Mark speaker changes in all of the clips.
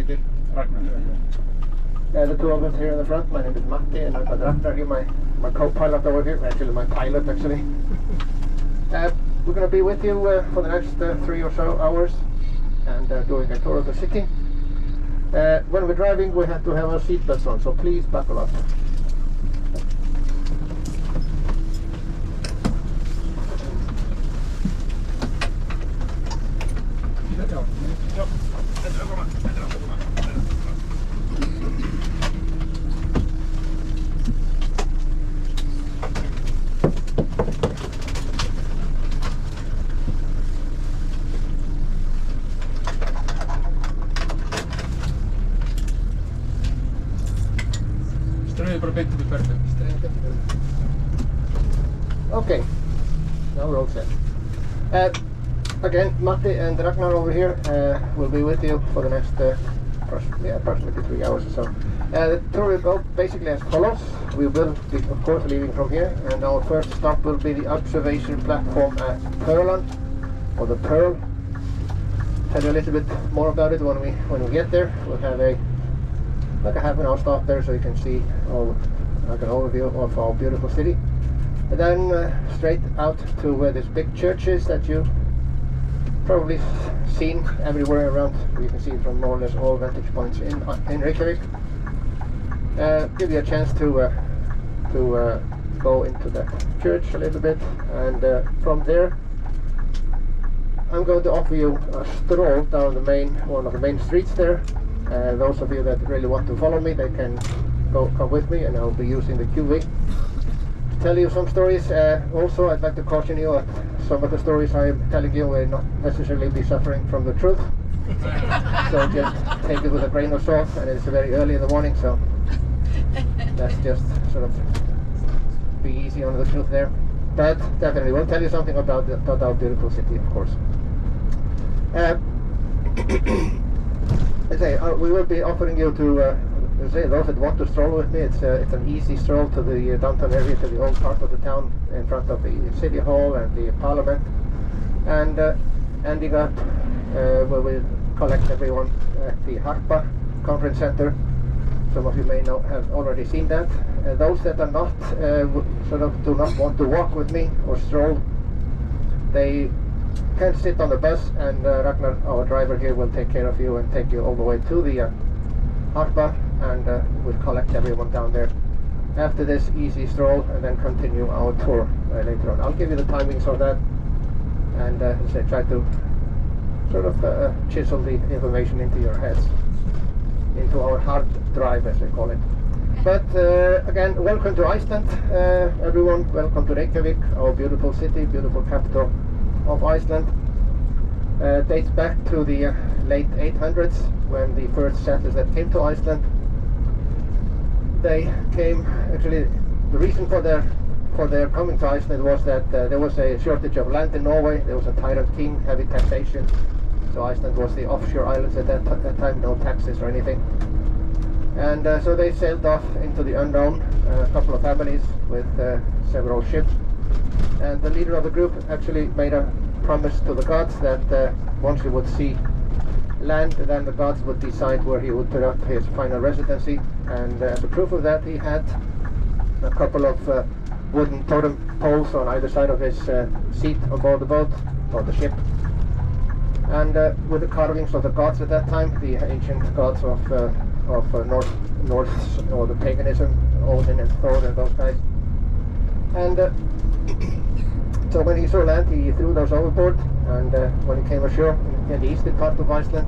Speaker 1: heitir Ragnar.
Speaker 2: The two of us here in the front. My name is Matti, and I've got Ragnar here, my co-pilot over here. Actually, my pilot, actually. We're going to be with you for the next 3 or so hours and doing a tour of the city. When we're driving, we have to have our seatbelts on, so please buckle up. Okay, now we're all set. Again, Matti and Ragnar over here will be with you for the next approximately 3 hours or so. The tour will go basically as follows. We will be, of course, leaving from here, and our first stop will be the observation platform at Pearland, or the Pearl. Tell you a little bit more about it when we get there. We'll have a half an hour stop there, so you can see like an overview of our beautiful city. And then straight out to where this big church is that you probably seen everywhere around. You can see it from more or less all vantage points in Reykjavík. Give you a chance to go into that church a little bit, and from there I'm going to offer you a stroll down one of the main streets there. Those of you that really want to follow me, they can come with me, and I'll be using the QV to tell you some stories. Also, I'd like to caution you that some of the stories I'm telling you will not necessarily be suffering from the truth. So just take it with a grain of salt, and it's very early in the morning, so let's just sort of be easy on the truth there. But definitely we'll tell you something about our beautiful city, of course. We will be offering you to those that want to stroll with me. It's an easy stroll to the downtown area, to the old part of the town, in front of the city hall and the parliament, and ending up where we collect everyone at the Harpa conference center. Some of you may have already seen that. Those that are not do not want to walk with me or stroll, they can sit on the bus, and Ragnar, our driver here, will take care of you and take you all the way to the Harpa, and we'll collect everyone down there after this easy stroll, and then continue our tour later on. I'll give you the timings of that, and try to sort of chisel the information into your heads, into our hard drive, as they call it. But again, welcome to Iceland, everyone. Welcome to Reykjavík, our beautiful city, beautiful capital of Iceland. Dates back to the late 800s, when the first settlers that came to Iceland, they came, actually the reason for their coming to Iceland was that there was a shortage of land in Norway. There was a tyrant king, heavy taxation, so Iceland was the offshore islands at that time, no taxes or anything. And so they sailed off into the unknown, a couple of families with several ships. And the leader of the group actually made a promise to the gods that once he would see land, then the gods would decide where he would put up his final residency. And as a proof of that, he had a couple of wooden totem poles on either side of his seat on board the boat or the ship. And with the carvings of the gods at that time, the ancient gods of Norse, or the paganism, Odin and Thor and those guys. And so when he saw land, he threw those overboard, and when he came ashore in the eastern part of Iceland,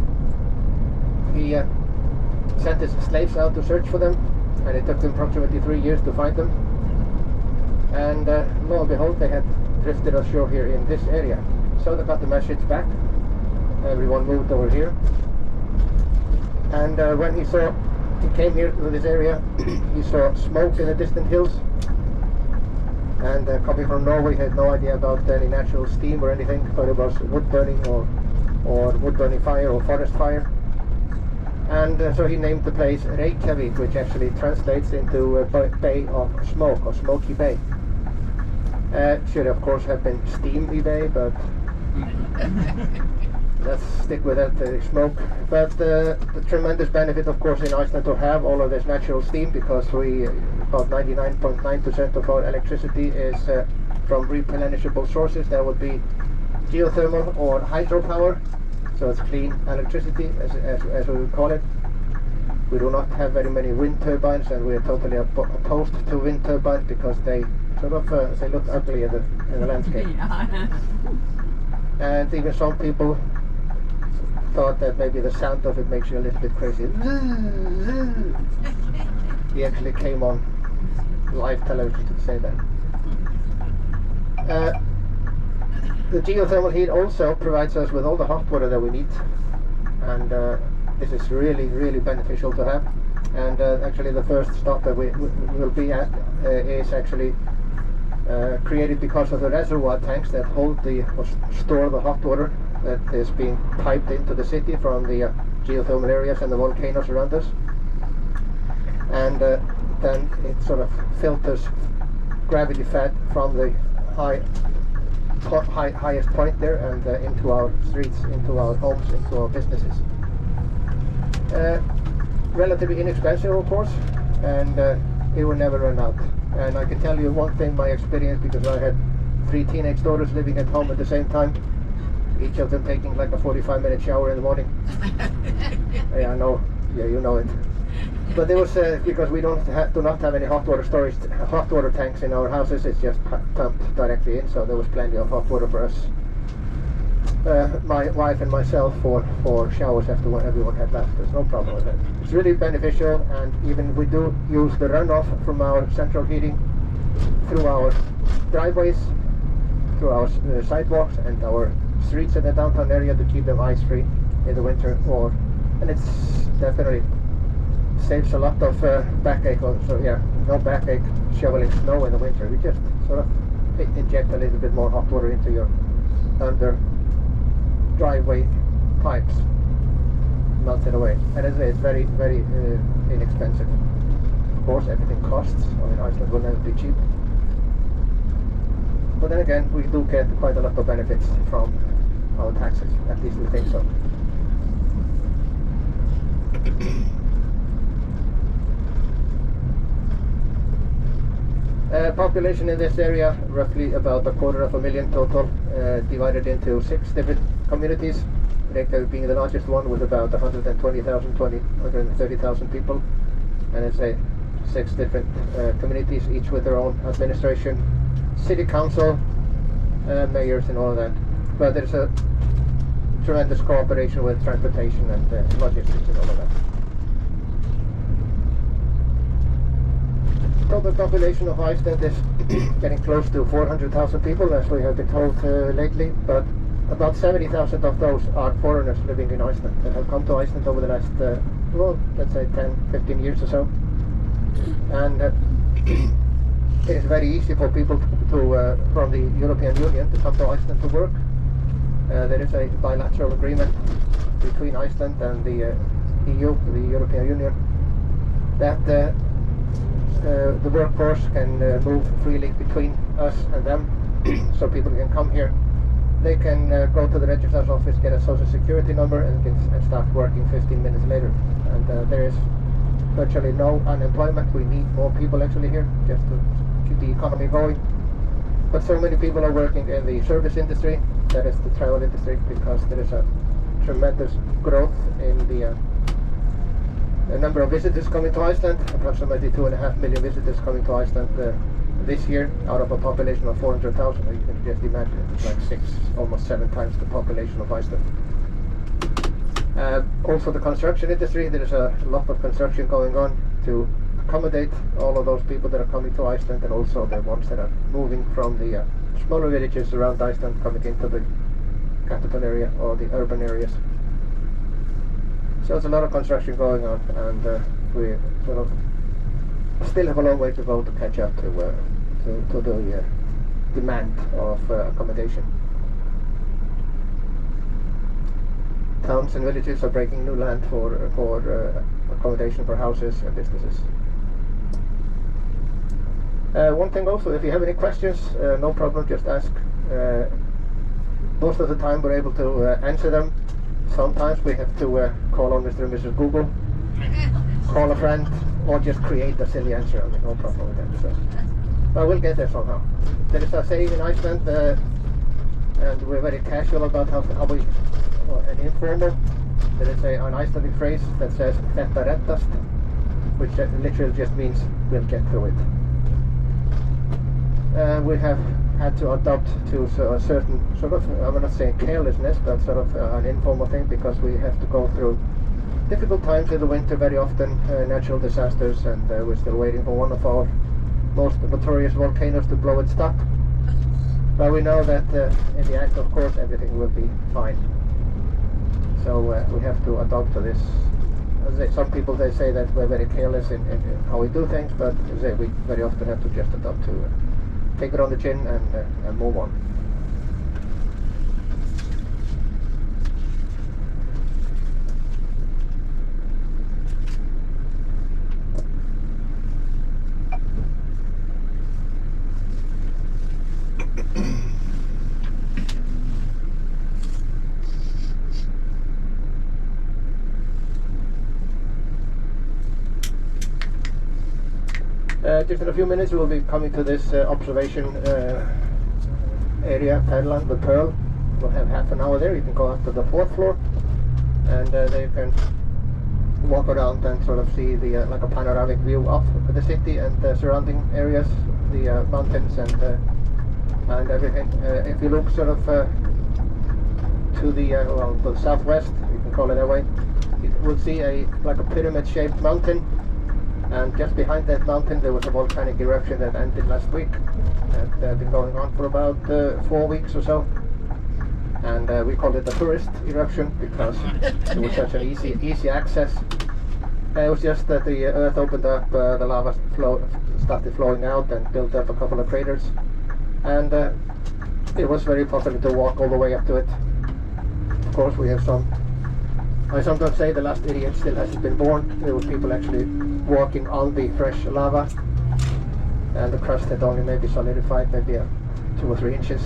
Speaker 2: he sent his slaves out to search for them, and it took them approximately 3 years to find them. And lo and behold, they had drifted ashore here in this area. So they got the message back. Everyone moved over here. And when he came here to this area, he saw smoke in the distant hills. And coming from Norway, he had no idea about any natural steam or anything, but it was wood burning or wood burning fire or forest fire. And so he named the place Reykjavík, which actually translates into Bay of Smoke, or Smoky Bay. Should of course have been Steamy Bay, but let's stick with that smoke. But the tremendous benefit, of course, in Iceland to have all of this natural steam, because about 99.9% of our electricity is from replenishable sources. That would be geothermal or hydropower. So it's clean electricity, as we would call it. We do not have very many wind turbines, and we are totally opposed to wind turbines because they sort of they look ugly in the landscape. And even some people thought that maybe the sound of it makes you a little bit crazy. He actually came on live television to say that. The geothermal heat also provides us with all the hot water that we need, and this is really, really beneficial to have. And actually the first stop that we will be at is actually created because of the reservoir tanks that hold or store the hot water that is being piped into the city from the geothermal areas and the volcanoes around us. And then it sort of filters gravity fed from the highest point there and into our streets, into our homes, into our businesses. Relatively inexpensive, of course, and it will never run out. And I can tell you one thing, my experience, because I had 3 teenage daughters living at home at the same time, each of them taking like a 45-minute shower in the morning. Yeah, I know. Yeah, you know it. But it was because we do not have any hot water storage, hot water tanks in our houses. It's just pumped directly in, so there was plenty of hot water for us, my wife and myself, for showers after what everyone had left. There's no problem with it. It's really beneficial, and even we do use the runoff from our central heating through our driveways, through our sidewalks and our streets in the downtown area to keep them ice-free in the winter. And it's definitely saves a lot of backache. So yeah, no backache shoveling snow in the winter. We just sort of inject a little bit more hot water into your under driveway pipes, melt it away. And it's very, very inexpensive. Of course, everything costs. I mean, Iceland will never be cheap. But then again, we do get quite a lot of benefits from our taxes. At least we think so. Population in this area, roughly about 250,000 total, divided into 6 different communities. Reykjavík being the largest one with about 130,000 people. And it's 6 different communities, each with their own administration, city council, mayors and all of that. But there's a tremendous cooperation with transportation and logistics and all of that. Total population of Iceland is getting close to 400,000 people, as we have been told lately, but about 70,000 of those are foreigners living in Iceland that have come to Iceland over the last, well, let's say 10-15 years or so. And it is very easy for people from the European Union to come to Iceland to work. There is a bilateral agreement between Iceland and the EU, the European Union, that the workforce can move freely between us and them, so people can come here. They can go to the registrar's office, get a social security number, and start working 15 minutes later. And there is virtually no unemployment. We need more people actually here just to keep the economy going. But so many people are working in the service industry, that is the travel industry, because there is a tremendous growth in the number of visitors coming to Iceland. Approximately 2.5 million visitors coming to Iceland this year, out of a population of 400,000. You can just imagine it's like almost 7 times the population of Iceland. Also the construction industry, there is a lot of construction going on to accommodate all of those people that are coming to Iceland, and also the ones that are moving from the smaller villages around Iceland coming into the capital area or the urban areas. So there's a lot of construction going on, and we sort of still have a long way to go to catch up to the demand of accommodation. Towns and villages are breaking new land for accommodation for houses and businesses. One thing also, if you have any questions, no problem, just ask. Most of the time we're able to answer them. Sometimes we have to call on Mr. and Mrs. Google, call a friend, or just create a silly answer. I mean, no problem with that. So. But we'll get there somehow. There is a saying in Iceland, and we're very casual about how we, and informal. There is an Icelandic phrase that says "Þetta reddast," which literally just means we'll get through it. We have had to adopt to a certain sort of, I'm not saying carelessness, but sort of an informal thing, because we have to go through difficult times in the winter very often, natural disasters, and we're still waiting for one of our most notorious volcanoes to blow its top. But we know that in the end, of course, everything will be fine. So we have to adopt to this. Some people, they say that we're very careless in how we do things, but we very often have to just adopt to take it on the chin and move on. Just in a few minutes we will be coming to this observation area, Perlan, the Pearl. We'll have half an hour there. You can go up to the 4th floor, and there you can walk around and sort of see the like a panoramic view of the city and the surrounding areas, the mountains and everything. If you look sort of to the the southwest, you can call it that way, you will see like a pyramid-shaped mountain. And just behind that mountain there was a volcanic eruption that ended last week. It had been going on for about 4 weeks or so. And we called it a tourist eruption because it was such an easy access. It was just that the earth opened up, the lava started flowing out and built up a couple of craters. And it was very popular to walk all the way up to it. Of course, we have I sometimes say the last idiot still hasn't been born. There were people actually walking on the fresh lava, and the crust had only maybe solidified maybe 2 or 3 inches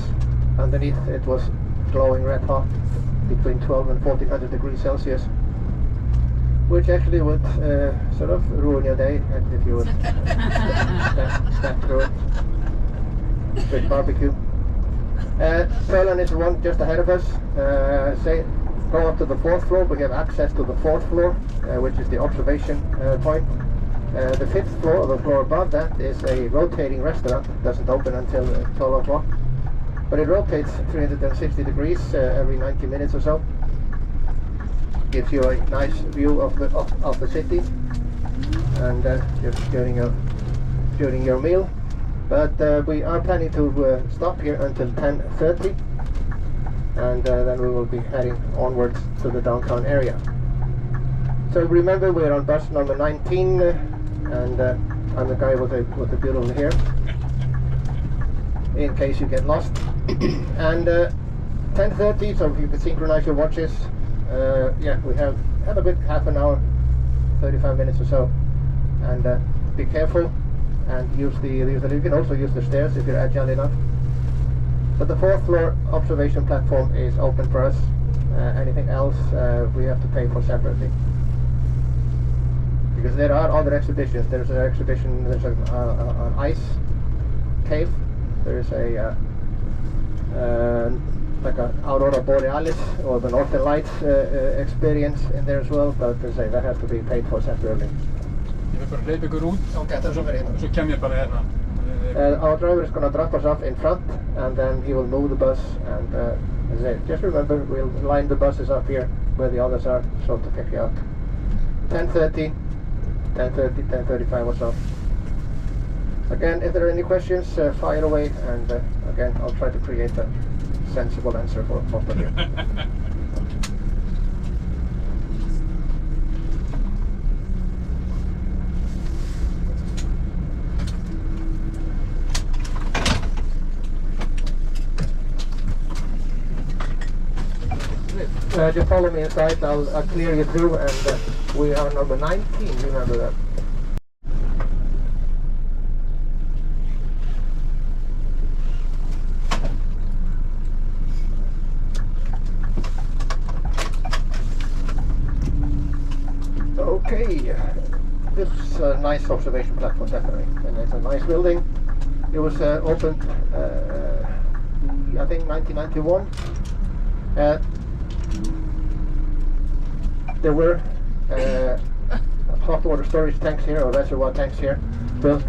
Speaker 2: underneath. It was glowing red hot, between 12 and 1400 degrees Celsius, which actually would sort of ruin your day if you would step through it with barbecue. Perlan is the one just ahead of us. Go up to the 4th floor. We have access to the 4th floor, which is the observation point. The 5th floor, or the floor above that, is a rotating restaurant. It doesn't open until 12 o'clock, but it rotates 360 degrees every 90 minutes or so. Gives you a nice view of the city, and just during your meal. But we are planning to stop here until 10:30. And then we will be heading onwards to the downtown area. So remember, we're on bus number 19, and I'm the guy with the beautiful hair, in case you get lost. And 10:30, so if you can synchronize your watches. Yeah, we have a good half an hour, 35 minutes or so, and be careful and use you can also use the stairs if you're agile enough. But the 4th floor observation platform is open for us. Anything else we have to pay for separately. Because there are other exhibitions. There's an exhibition, there's an ice cave. There's like an Aurora Borealis or the Northern Lights experience in there as well. But as I say, that has to be paid for separately. Okay,
Speaker 1: Så kan jag bara här.
Speaker 2: Our driver is going to drop us off in front, and then he will move the bus, and as I say, just remember, we'll line the buses up here where the others are, so to pick you up. 10:30, 10:35 or so. Again, if there are any questions, fire away, and again, I'll try to create a sensible answer for most of you. Just follow me inside, I'll clear you through, and we are number 19, remember that. Okay, this is a nice observation platform, definitely, and it's a nice building. It was opened, I think, 1991. There were hot water storage tanks here, or reservoir tanks here, built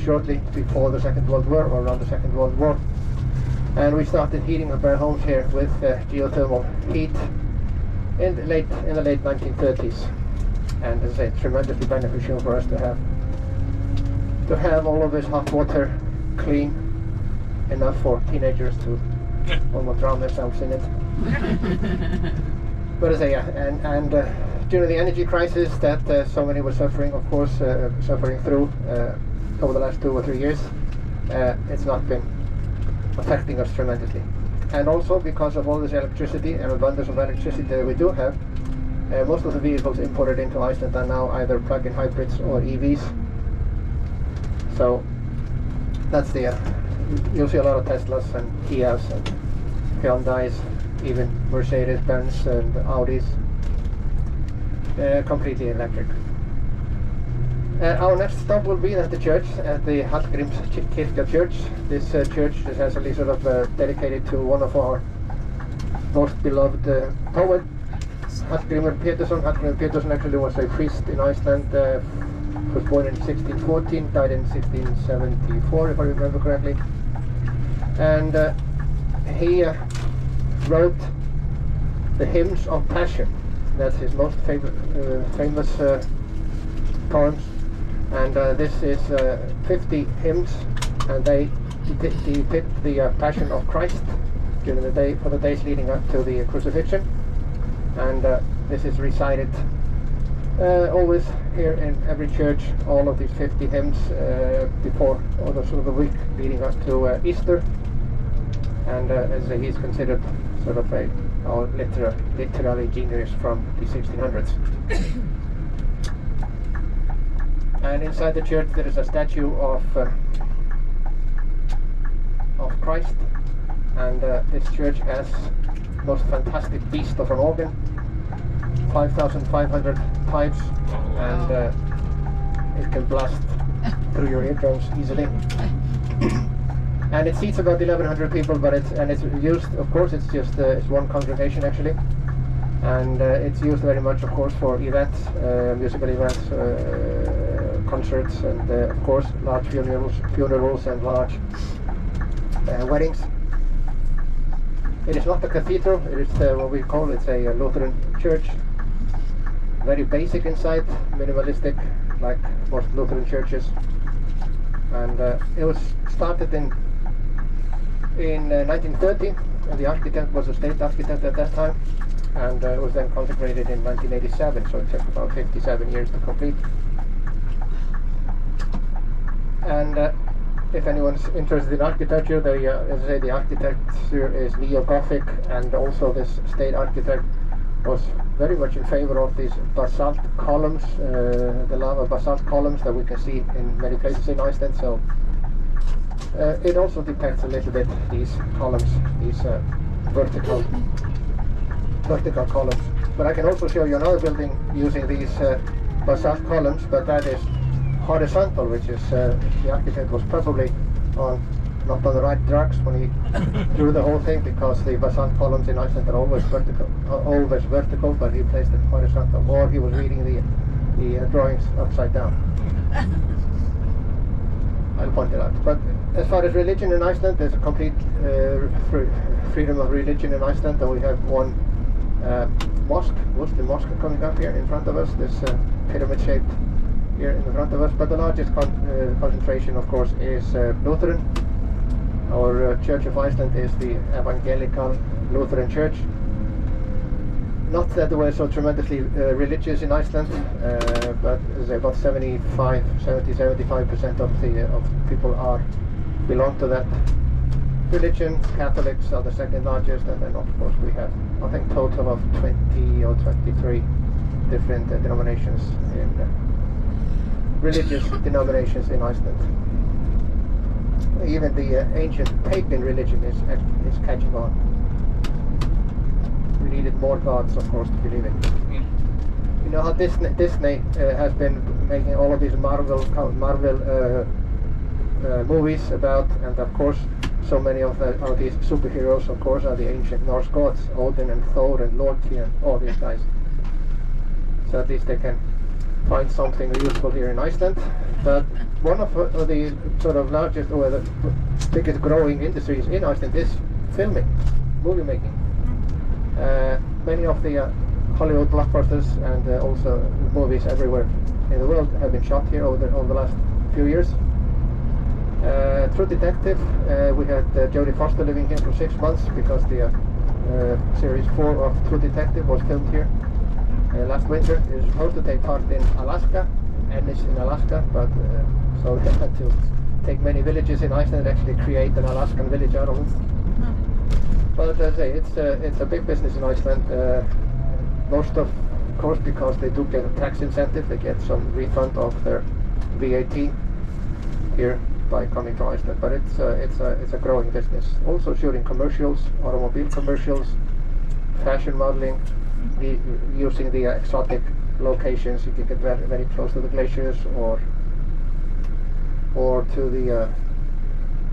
Speaker 2: shortly before the Second World War, or around the Second World War. And we started heating up our homes here with geothermal heat in the late 1930s. And as I say, tremendously beneficial for us to have all of this hot water clean enough for teenagers to almost drown themselves in it. But as I say, and during the energy crisis that so many were suffering, of course, suffering through over the last 2 or 3 years, it's not been affecting us tremendously. And also because of all this electricity and abundance of electricity that we do have, most of the vehicles imported into Iceland are now either plug-in hybrids or EVs. So that's the you'll see a lot of Teslas and Kias and Hyundais, even Mercedes-Benz and Audis, completely electric. Our next stop will be at the church, at the Hallgrímskirkja Church. This church is actually sort of dedicated to one of our most beloved poets, Hallgrímur Pétursson. Hallgrímur Pétursson actually was a priest in Iceland, was born in 1614, died in 1674 if I remember correctly. And he wrote the hymns of Passion. That's his most famous poems. And this is 50 hymns, and they depict the Passion of Christ during the day, for the days leading up to the crucifixion. And this is recited always here in every church, all of these 50 hymns before, or the sort of the week leading up to Easter. And as he's considered sort of a literary genius from the 1600s. And inside the church there is a statue of Christ, and this church has most fantastic beast of an organ, 5,500 pipes, and it can blast through your eardrums easily. And it seats about 1,100 people, but it's used, of course, it's just it's one congregation actually, and it's used very much, of course, for events, musical events, concerts, and of course large funerals and large weddings. It is not a cathedral, it is what we call it's a Lutheran church. Very basic inside, minimalistic, like most Lutheran churches. And it was started in 1930, and the architect was a state architect at that time, and it was then consecrated in 1987, so it took about 57 years to complete. And if anyone's interested in architecture, as I say, the architecture is neo-Gothic, and also this state architect was very much in favor of these basalt columns, the lava basalt columns that we can see in many places in Iceland. So it also depicts a little bit these columns, these vertical columns. But I can also show you another building using these basalt columns, but that is horizontal, which is the architect was probably not on the right tracks when he drew the whole thing, because the basalt columns in Iceland are always vertical, but he placed it horizontal, or he was reading the drawings upside down. I'll point it out. But as far as religion in Iceland, there's a complete freedom of religion in Iceland, and we have one mosque, Muslim mosque, coming up here in front of us, this pyramid-shaped here in the front of us. But the largest concentration, of course, is Lutheran. Our Church of Iceland is the Evangelical Lutheran Church. Not that they were so tremendously religious in Iceland, but about 75% of people belong to that religion. Catholics are the second largest, and then of course we have, I think, total of 20 or 23 different denominations religious denominations in Iceland. Even the ancient pagan religion is catching on. We needed more gods, of course, to believe in. In know how Disney has been making all of these Marvel movies about, and of course so many of these superheroes, of course, are the ancient Norse gods, Odin and Thor and Loki and all these guys. So at least they can find something useful here in Iceland. But one of the sort of largest or the biggest growing industries in Iceland is filming, movie making. Many of the Hollywood blockbusters and also movies everywhere in the world have been shot here over the last few years. True Detective, we had Jodie Foster living here for 6 months because the series 4 of True Detective was filmed here last winter. It was supposed to take part in Alaska, and it's in Alaska, but so they had to take many villages in Iceland and actually create an Alaskan village out of them. But as I say, it's a big business in Iceland. Most of course, because they do get a tax incentive, they get some refund of their VAT here by coming to Iceland. But it's a growing business. Also shooting commercials, automobile commercials, fashion modeling, using the exotic locations. You can get very, very close to the glaciers or to the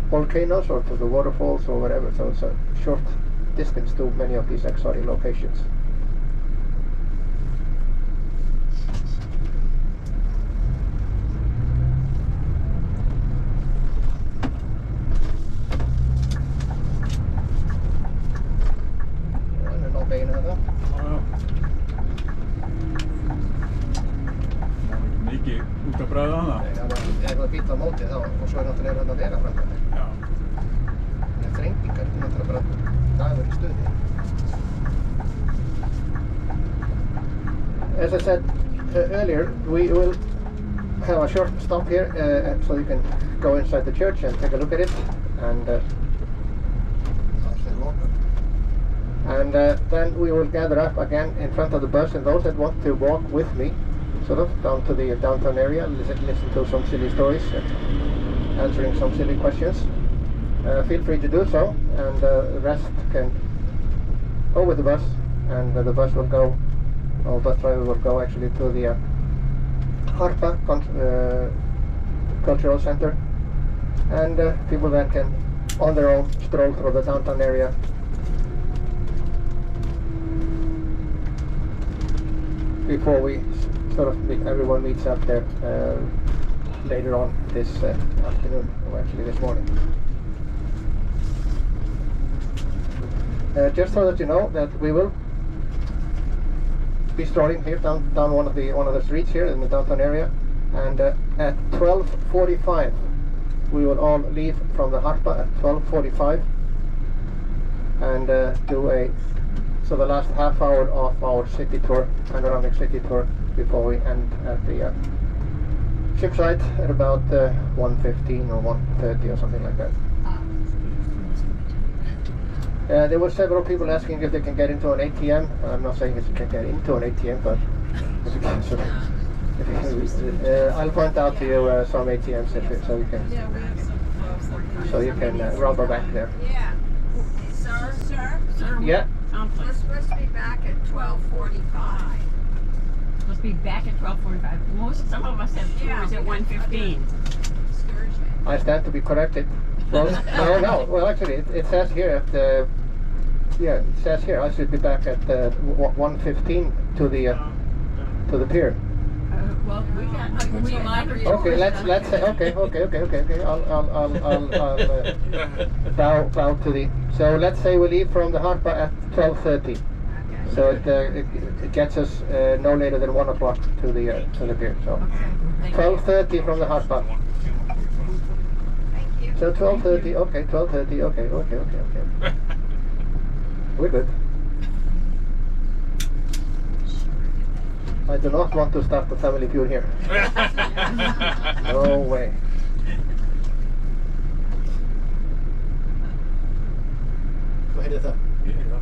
Speaker 2: volcanoes or to the waterfalls or whatever. So it's a short distance to many of these exotic locations.
Speaker 1: Mikið út að bræða hana?
Speaker 2: Nei, það var bíll á móti þá og svo náttúrulega þarna vegaframkvæmdir.
Speaker 1: Já.
Speaker 2: Það þrengingar, náttúrulega bara dagur í stuði. As I said earlier, we will have a short stop here so you can go inside the church and take a look at it. And then we will gather up again in front of the bus, and those that want to walk with me sort of down to the downtown area, listen to some silly stories, answering some silly questions. Feel free to do so, and the rest can go with the bus, and the bus will go, or bus driver will go actually to the Harpa Cultural Center, and people then can on their own stroll through the downtown area. Before we everyone meets up there later on this afternoon, or actually this morning. Just so that you know that we will be strolling here down one of the streets here in the downtown area, and at 12:45 we will all leave from the Harpa at 12:45 and do the last half hour of our city tour, panoramic city tour, before we end at the ship site at about 1:15 or 1:30 or something like that. There were several people asking if they can get into an ATM. I'm not saying if you can get into an ATM, but if you can, I'll point out to you some ATMs so you can rob a bank there.
Speaker 3: Yeah. Sir?
Speaker 2: Yeah.
Speaker 3: We're supposed to be back at 12:45.
Speaker 4: Supposed to be back at 12:45. Some of us have tours at 1:15.
Speaker 2: I stand to be corrected. Well, no. Well, actually, it says here at it says here I should be back at 1:15 to the pier.
Speaker 4: Well, we might.
Speaker 2: Okay, let's say okay. I'll bow to the. So let's say we leave from the Harpa at 12:30. So it gets us no later than 1 o'clock to the pier. So 12:30 from the Harpa. So 12:30. Okay, 12:30. Okay. We're good. I do not want to start the family feud here. No way. Hvað heitir það?
Speaker 1: Ég heyri það.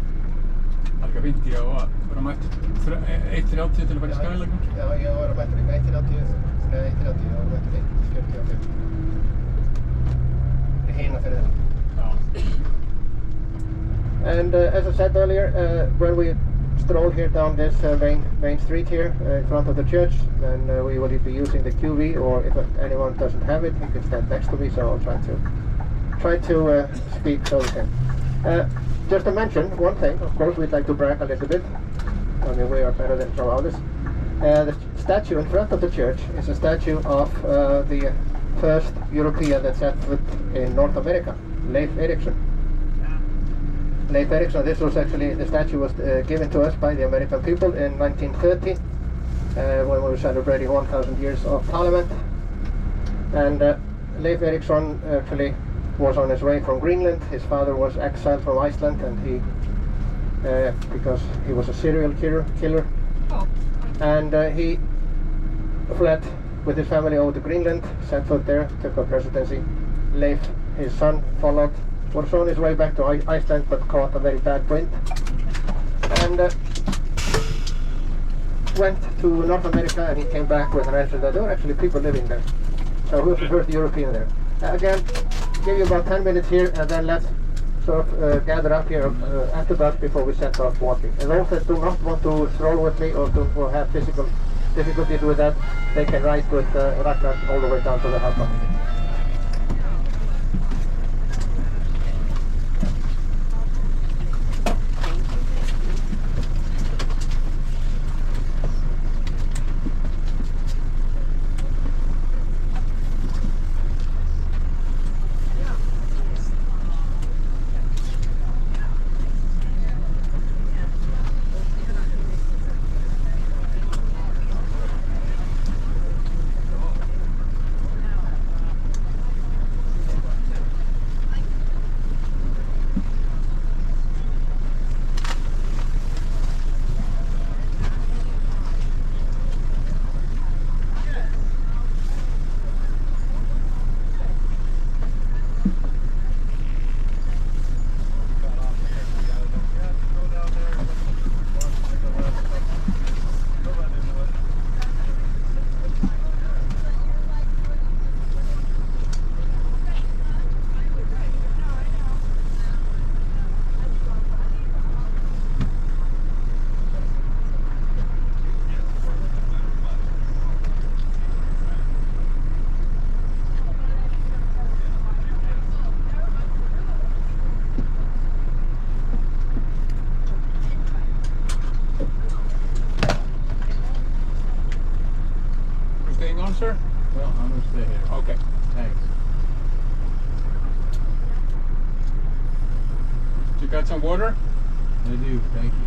Speaker 1: Alga fínt, ég á að vera mætt 1:30 til að fara í Skælagang.
Speaker 2: Já, ég var að mættur 1:30, ég var mættur 1:45. Ég heina fyrir það.
Speaker 1: Já.
Speaker 2: And as I said earlier, when we stroll here down this main street here in front of the church, then we will be using the QV, or if anyone doesn't have it, he can stand next to me, so I'll try to speak so we can. Just to mention one thing, of course, we'd like to brag a little bit. I mean, we are better than some others. The statue in front of the church is a statue of the first European that set foot in North America, Leif Erikson. Leif Erikson, this was actually, the statue was given to us by the American people in 1930 when we were celebrating 1,000 years of Parliament. And Leif Erikson actually was on his way from Greenland. His father was exiled from Iceland, and he, because he was a serial killer, and he fled with his family over to Greenland, set foot there, took up residency. Leif, his son, followed, was on his way back to Iceland, but caught a very bad wind, and went to North America, and he came back with an answer that there were actually people living there. So he was the first European there. Again, give you about 10 minutes here, and then let's sort of gather up here after that before we set off walking. And those that do not want to stroll with me or have physical difficulties with that, they can ride with Ragnar all the way down to the harbor.
Speaker 1: Sir? Well, I'm going to stay here. Okay, thanks. You got some water? I do, thank you.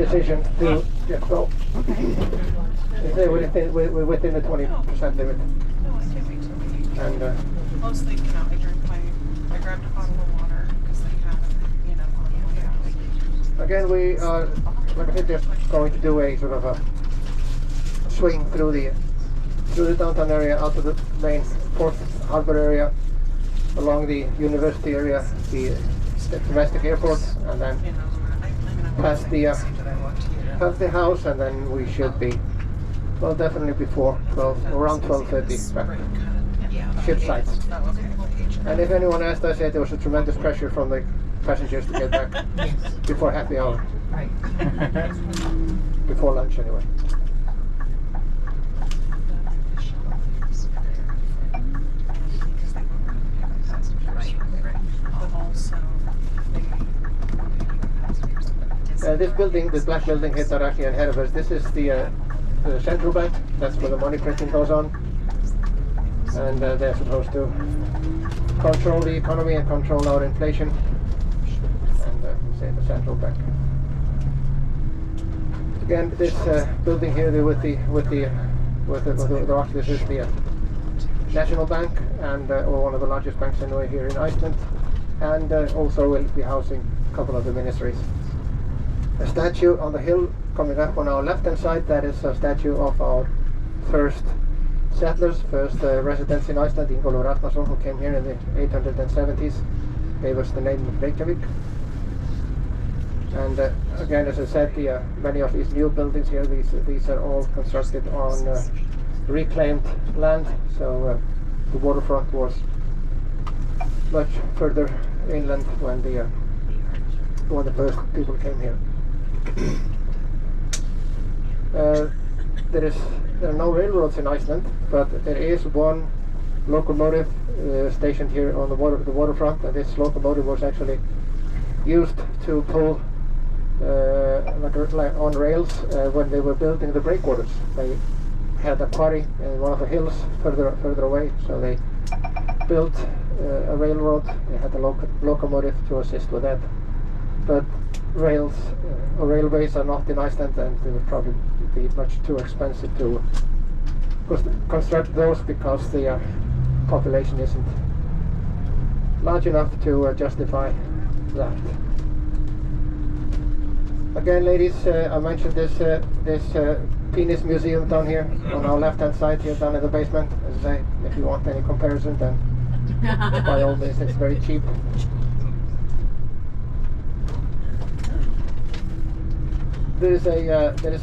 Speaker 2: decision to just go. We're within the 20% limit. And
Speaker 5: Mostly, I grabbed a bottle of water because they have it, on the way out.
Speaker 2: again, we are, like I said, just going to do a sort of a swing through the downtown area, out to the main port harbor area, along the university area, the domestic airport, and then past the house, and then we should be, well, definitely before 12, around 12:30 back ship sites. And if anyone asked, I said there was a tremendous pressure from the passengers to get back before happy hour.
Speaker 4: Right.
Speaker 2: Before lunch anyway. This building, this black building here directly ahead of us, this is the central bank. That's where the money printing goes on. And they're supposed to control the economy and control our inflation. And say the central bank. Again, this building here with the rocks, this is the National Bank, and or one of the largest banks anyway here in Iceland, and also will be housing a couple of the ministries. A statue on the hill coming up on our left-hand side, that is a statue of our first settlers, first residents in Iceland, Ingólfur Arnarsson, who came here in the 870s, gave us the name of Reykjavík. And again, as I said, many of these new buildings here, these are all constructed on reclaimed land, so the waterfront was much further inland when the first people came here. There are no railroads in Iceland, but there is one locomotive stationed here on the waterfront, and this locomotive was actually used to pull like on rails when they were building the breakwaters. They had a quarry in one of the hills further away, so they built a railroad. They had a locomotive to assist with that. But rails or railways are not in Iceland, and they would probably be much too expensive to construct those because the population isn't large enough to justify that. Again, ladies, I mentioned this penis museum down here on our left-hand side here down in the basement. As I say, if you want any comparison, then by all means, it's very cheap. There is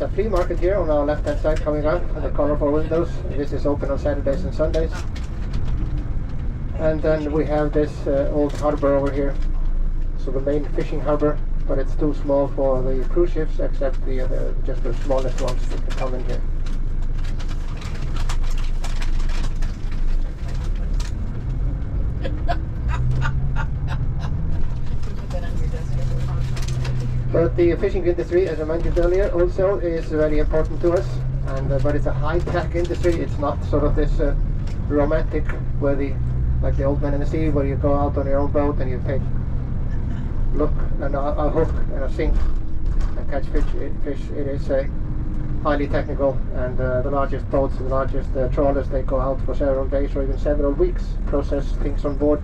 Speaker 2: a flea market here on our left-hand side coming up with the colorful windows. This is open on Saturdays and Sundays. And then we have this old harbor over here, so the main fishing harbor, but it's too small for the cruise ships, except just the smallest ones that can come in here. But the fishing industry, as I mentioned earlier, also is very important to us. And but it's a high-tech industry. It's not sort of this romantic, like the old man in the sea, where you go out on your own boat and you look and a hook and a sink and catch fish. It is highly technical, and the largest boats, the largest trawlers, they go out for several days or even several weeks, process things on board,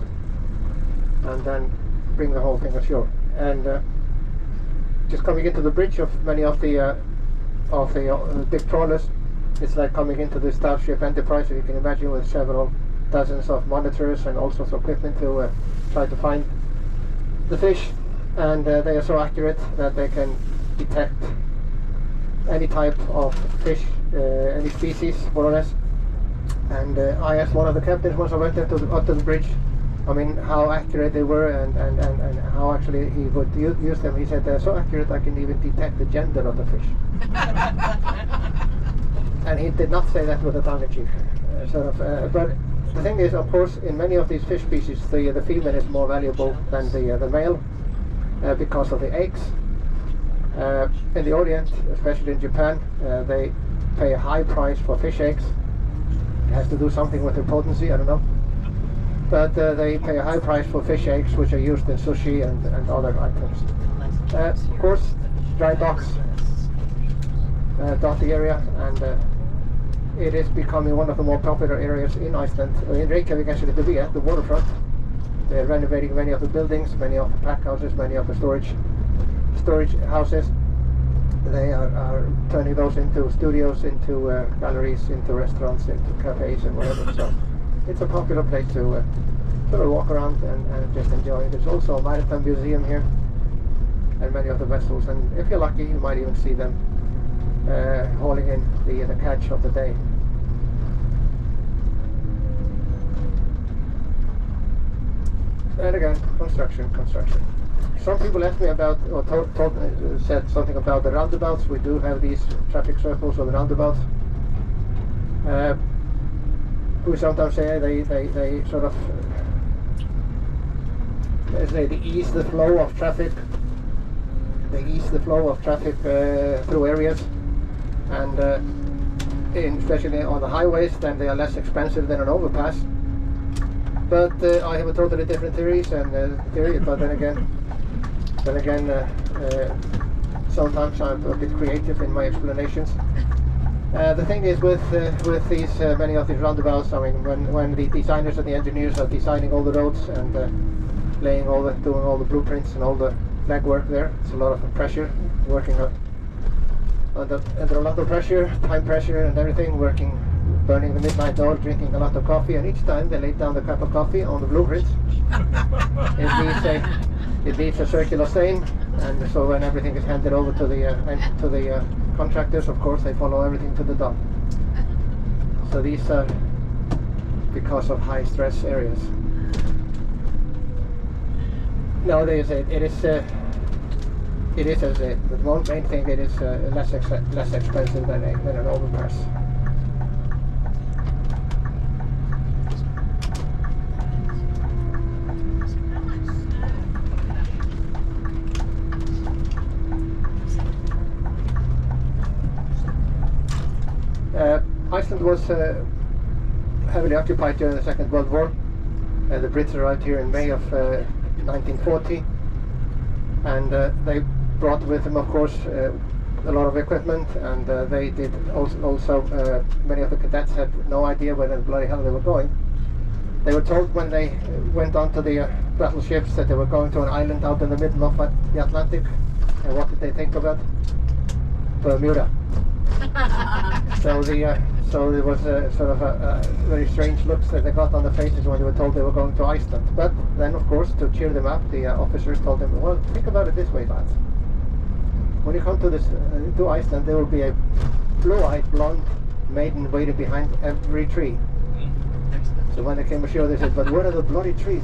Speaker 2: and then bring the whole thing ashore. And just coming into the bridge of many of the big trawlers, it's like coming into the Starship Enterprise, if you can imagine, with several dozens of monitors and all sorts of equipment to try to find the fish. And they are so accurate that they can detect any type of fish, any species, more or less. And I asked one of the captains once I went up to the bridge, how accurate they were, and how actually he would use them. He said they're so accurate I can even detect the gender of the fish. And he did not say that with a tongue-in-cheek but the thing is, of course, in many of these fish species, the female is more valuable than the male because of the eggs. In the Orient, especially in Japan, they pay a high price for fish eggs. It has to do something with their potency, I don't know. But they pay a high price for fish eggs, which are used in sushi and other items. Of course, dry docks dotty area, and it is becoming one of the more popular areas in Iceland, in Reykjavík actually, to be at the waterfront. They're renovating many of the buildings, many of the pack houses, many of the storage houses. They are turning those into studios, into galleries, into restaurants, into cafes and whatever. So it's a popular place to sort of walk around and just enjoy. There's also a maritime museum here and many of the vessels, and if you're lucky you might even see them hauling in the catch of the day. And again, construction. Some people asked me about, or said something about the roundabouts. We do have these traffic circles or the roundabouts. We sometimes say they sort of they ease the flow of traffic. They ease the flow of traffic through areas, and especially on the highways, then they are less expensive than an overpass. But I have a totally different theory. But then again, sometimes I'm a bit creative in my explanations. The thing is with these many of these roundabouts, I mean, when the designers and the engineers are designing all the roads and doing all the blueprints and all the legwork there, it's a lot of pressure, working under a lot of pressure, time pressure and everything, burning the midnight oil, drinking a lot of coffee, and each time they lay down the cup of coffee on the blueprints, it leaves a circular stain, and so when everything is handed over to the contractors, of course they follow everything to the dot. So these are because of high stress areas. Nowadays the main thing, it is less expensive than an overpass. Iceland was heavily occupied during the Second World War. The Brits arrived here in May of 1940, and they brought with them, of course, a lot of equipment, and they did also many of the cadets had no idea where the bloody hell they were going. They were told when they went onto the battleships that they were going to an island out in the middle of the Atlantic, and what did they think of that? Bermuda. So there was sort of a very strange looks that they got on their faces when they were told they were going to Iceland. But then, of course, to cheer them up, the officers told them, well, think about it this way, lads. When you come to Iceland, there will be a blue-eyed blonde maiden waiting behind every tree. So when they came ashore, they said, but where are the bloody trees?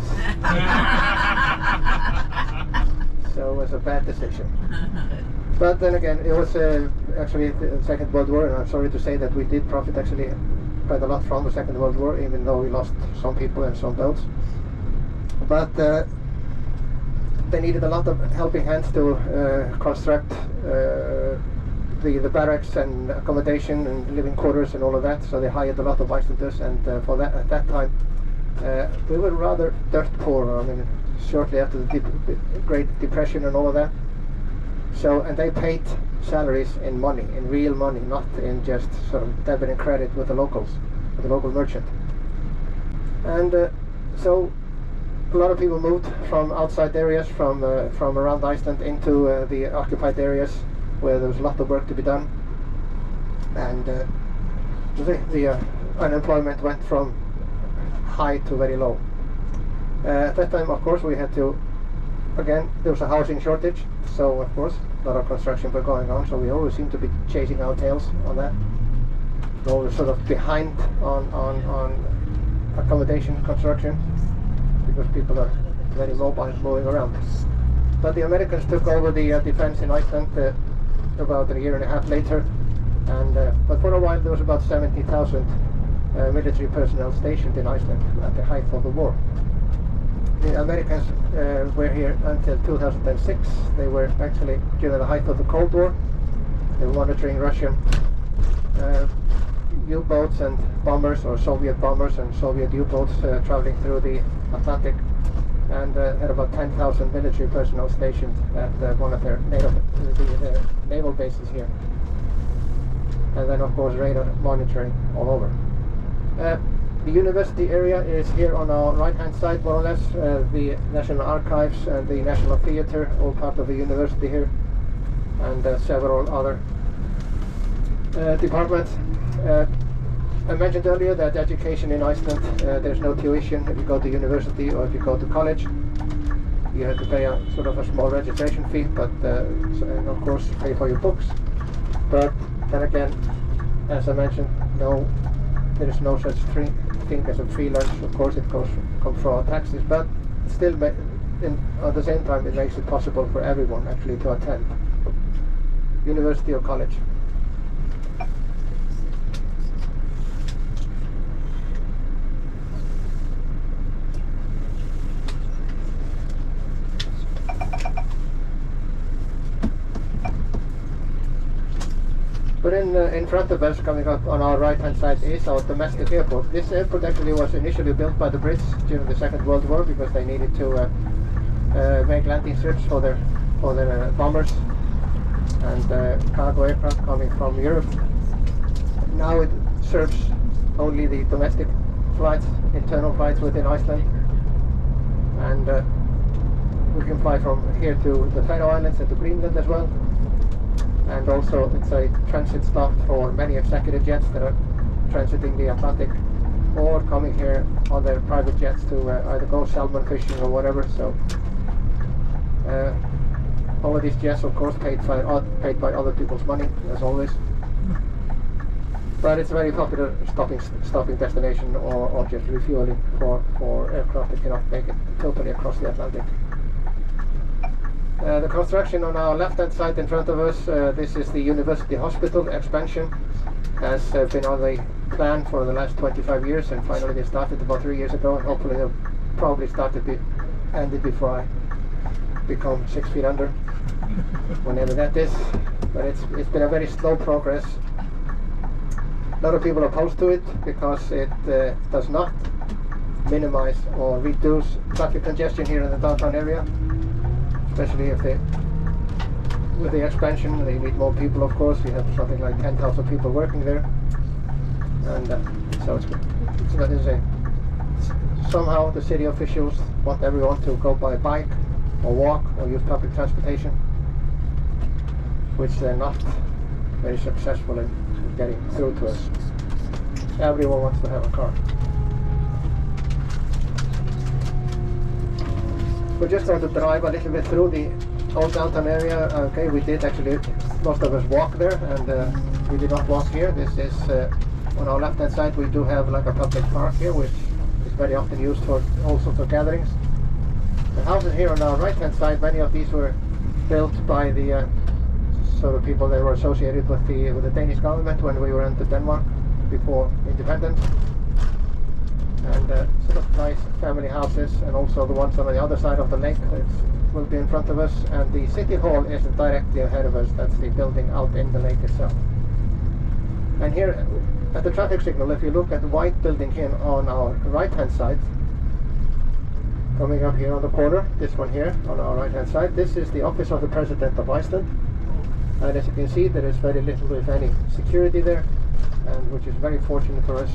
Speaker 2: So it was a bad decision. But then again, it was actually the Second World War, and I'm sorry to say that we did profit actually quite a lot from the Second World War, even though we lost some people and some boats. But they needed a lot of helping hands to construct the barracks and accommodation and living quarters and all of that. So they hired a lot of Icelanders, and for that, at that time, we were rather dirt poor. I mean, shortly after the Great Depression and all of that. So, and they paid salaries in money, in real money, not in just sort of debit and credit with the locals, with the local merchant. And so a lot of people moved from outside areas, from around Iceland into the occupied areas where there was a lot of work to be done. And the unemployment went from high to very low. At that time, of course, we had to, again, there was a housing shortage, so of course a lot of construction were going on, so we always seem to be chasing our tails on that. We're always sort of behind on accommodation construction because people are very mobile, moving around. But the Americans took over the defense in Iceland about a year and a half later, and but for a while there was about 70,000 military personnel stationed in Iceland at the height of the war. The Americans were here until 2006. They were actually, during the height of the Cold War, they were monitoring Russian U-boats and bombers, or Soviet bombers and Soviet U-boats traveling through the Atlantic, and had about 10,000 military personnel stationed at one of their naval bases here. and then of course radar monitoring all over. The university area is here on our right hand side, more or less. The National Archives and the National Theatre, all part of the university here, and several other departments. I mentioned earlier that education in Iceland, there's no tuition if you go to university or if you go to college. You have to pay a sort of a small registration fee, but and of course pay for your books. But then again, as I mentioned, there is no such thing as a free lunch. Of course, it comes from our taxes, but still, at the same time, it makes it possible for everyone actually to attend university or college. But in front of us, coming up on our right hand side, is our domestic airport. This airport actually was initially built by the Brits during the Second World War because they needed to make landing strips for their bombers and cargo aircraft coming from Europe. Now it serves only the domestic flights, internal flights within Iceland, and we can fly from here to the Faroe Islands and to Greenland as well. And also it's a transit stop for many executive jets that are transiting the Atlantic or coming here on their private jets to either go salmon fishing or whatever. So all of these jets, of course, paid by other people's money, as always. But it's a very popular stopping destination or just refueling for aircraft that cannot make it totally across the Atlantic. The construction on our left-hand side in front of us, this is the University Hospital expansion. Has been on the plan for the last 25 years, and finally they started about 3 years ago, and hopefully they'll probably ended before I become 6 feet under, whenever that is. But it's been a very slow progress. A lot of people are opposed to it because it does not minimize or reduce traffic congestion here in the downtown area. Especially with the expansion, they need more people, of course. We have something like 10,000 people working there, and so somehow the city officials want everyone to go by bike or walk or use public transportation, which they're not very successful in getting through to us. Everyone wants to have a car. We're just going to drive a little bit through the old downtown area. Okay, we did actually, most of us walk there, and we did not walk here. This is on our left-hand side. We do have like a public park here, which is very often used for all sorts of gatherings. The houses here on our right-hand side, many of these were built by the sort of people that were associated with the Danish government when we were into Denmark before independence. And sort of nice family houses, and also the ones on the other side of the lake that will be in front of us. And the city hall is directly ahead of us. That's the building out in the lake itself. And here at the traffic signal, if you look at the white building here on our right hand side, coming up here on the corner, this one here on our right hand side, this is the office of the President of Iceland. And as you can see, there is very little, if any, security there, and which is very fortunate for us.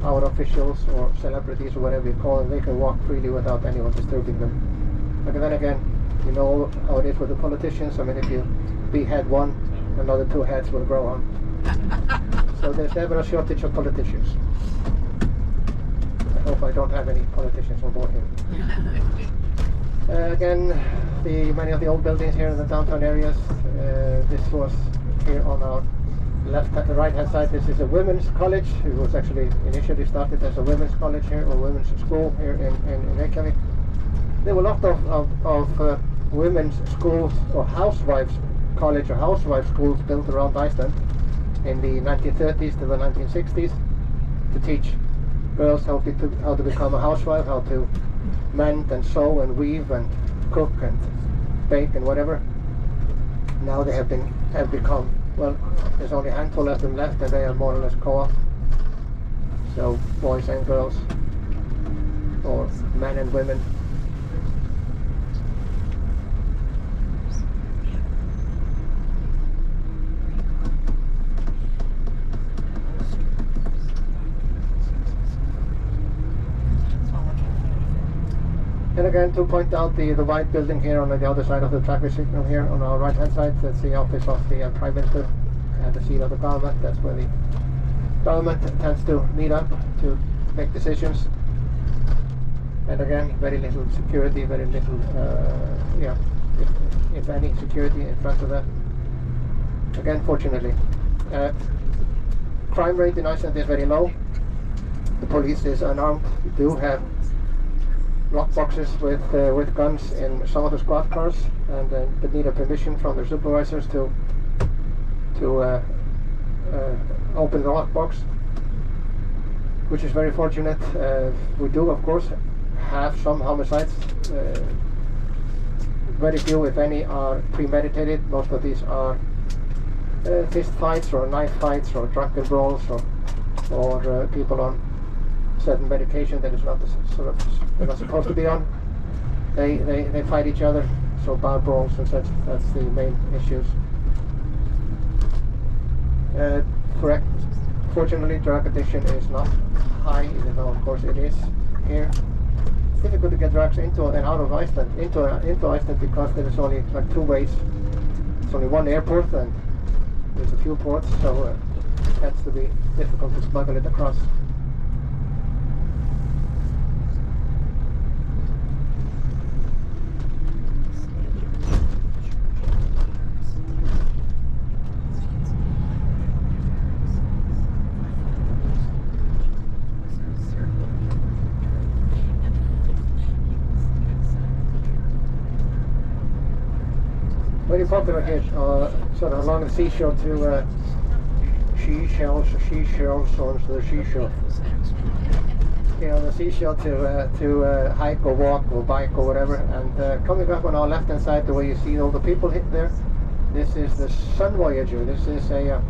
Speaker 2: Our officials or celebrities or whatever you call them, they can walk freely without anyone disturbing them. But then again, you know how it is with the politicians. I mean, if you behead one, another 2 heads will grow on. So there's never a shortage of politicians. I hope I don't have any politicians on board here. Again, many of the old buildings here in the downtown areas. This was here on our right hand side. This is a women's college. It was actually initially started as a women's college here, or women's school here in Reykjavík. There were a lot of women's schools or housewives college or housewives schools built around Iceland in the 1930s to the 1960s to teach girls how to become a housewife, how to mend and sew and weave and cook and bake and whatever. Now they have become, well, there's only a handful of them left, and they are more or less co-op. So boys and girls, or men and women. And again, to point out the white building here on the other side of the traffic signal here on our right hand side, that's the office of the Prime Minister and the seat of the government. That's where the government tends to meet up to make decisions. And again, very little security, very little, if any security in front of that. Again, fortunately. Crime rate in Iceland is very low. The police is unarmed. We do have lock boxes with guns in some of the squad cars, and they need a permission from their supervisors to open the lock box, which is very fortunate. We do, of course, have some homicides. Very few, if any, are premeditated. Most of these are fist fights or knife fights or drunken brawls or people on certain medication that is not they're not supposed to be on. They fight each other, so bar brawls and such. That's the main issues. Correct. Fortunately, drug addiction is not high, even though of course it is here. It's difficult to get drugs into and out of Iceland, into Iceland, because there is only like two ways. It's only one airport and there's a few ports, so it tends to be difficult to smuggle it across. Very popular here, sort of along the seashore to seashells, on the seashore. You know, the seashore to hike or walk or bike or whatever. And coming up on our left hand side, the way you see all the people there, this is the Sun Voyager. This is a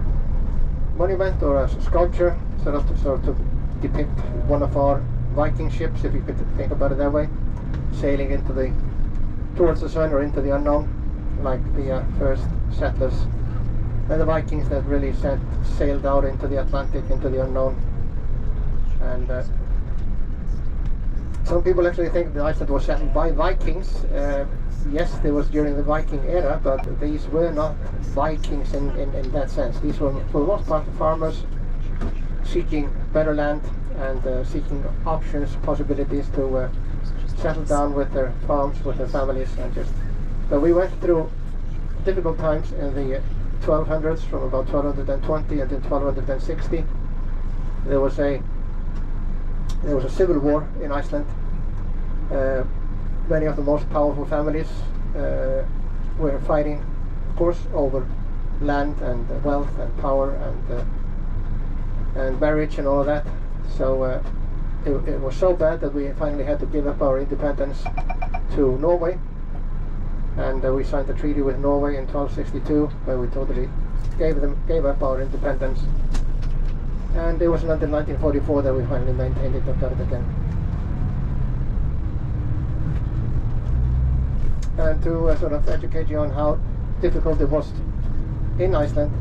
Speaker 2: monument or a sculpture, sort of to depict one of our Viking ships, if you could think about it that way, sailing towards the sun or into the unknown, like the first settlers and the Vikings that really sailed out into the Atlantic, into the unknown. And some people actually think that Iceland was settled by Vikings. Yes, there was during the Viking era, but these were not Vikings in that sense. These were for the most part farmers seeking better land and seeking options, possibilities to settle down with their farms, with their families, and just. So we went through difficult times in the 1200s, from about 1220 until 1260. There was a civil war in Iceland. Many of the most powerful families were fighting, of course, over land and wealth and power and marriage and all of that. So it was so bad that we finally had to give up our independence to Norway. And we signed a treaty with Norway in 1262, where we totally gave up our independence. And it wasn't until 1944 that we finally maintained it and got it again. And to sort of educate you on how difficult it was in Iceland,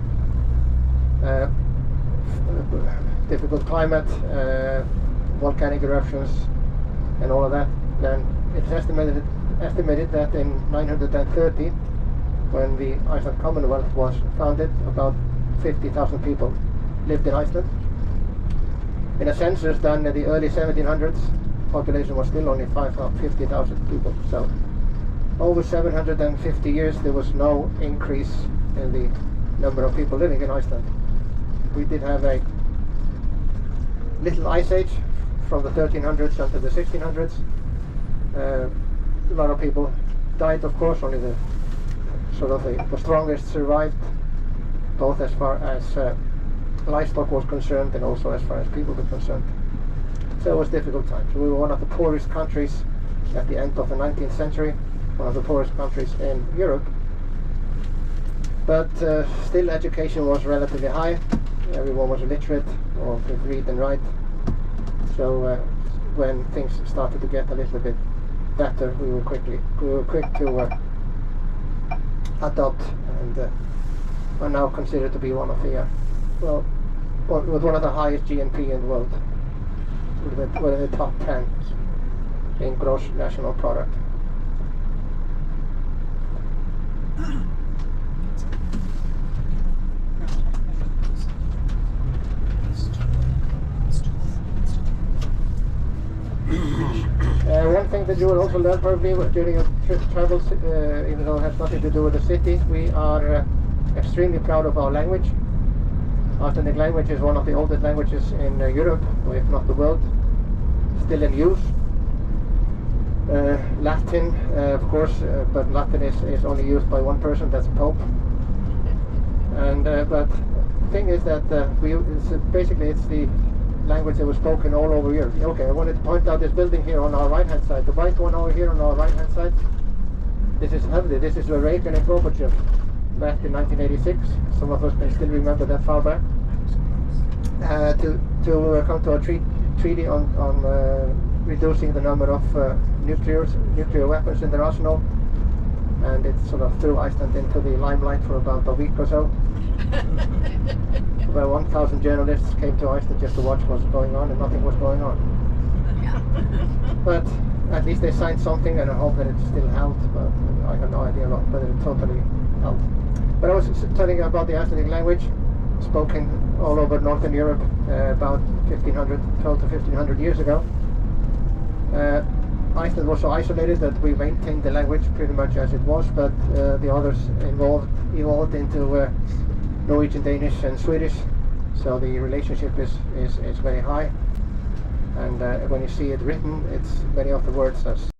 Speaker 2: difficult climate, volcanic eruptions, and all of that, then it's estimated that in 930, when the Iceland Commonwealth was founded, about 50,000 people lived in Iceland. In a census done in the early 1700s, population was still only 50,000 people. So over 750 years there was no increase in the number of people living in Iceland. We did have a little ice age from the 1300s until the 1600s. A lot of people died, of course. Only the strongest survived, both as far as livestock was concerned and also as far as people were concerned. So it was difficult times. We were one of the poorest countries at the end of the 19th century, one of the poorest countries in Europe. But still, education was relatively high. Everyone was literate or could read and write. So when things started to get a little bit better, we were quick to adopt, and are now considered to be one of the with one of the highest GNP in the world. We're in the top 10 in gross national product. One thing that you will also learn probably during your travels, even though it has nothing to do with the city, we are extremely proud of our language. Icelandic language is one of the oldest languages in Europe, if not the world, still in use. Latin, of course, but Latin is only used by one person, that's Pope. And but the thing is that basically it's the language that was spoken all over Europe. Okay, I wanted to point out this building here on our right hand side. The white one over here on our right hand side. This is Höfði. This is Reykjavík back in 1986. Some of us can still remember that far back. To come to a treaty on reducing the number of nuclear weapons in their arsenal, and it sort of threw Iceland into the limelight for about a week or so. About 1,000 journalists came to Iceland just to watch what was going on, and nothing was going on. But at least they signed something, and I hope that it's still held, but I have no idea whether it totally held. But I was telling you about the Icelandic language, spoken all over Northern Europe about 12 to 1500 years ago. Iceland was so isolated that we maintained the language pretty much as it was, but the others evolved into Norwegian, Danish and Swedish, so the relationship is very high, and when you see it written, it's many of the words as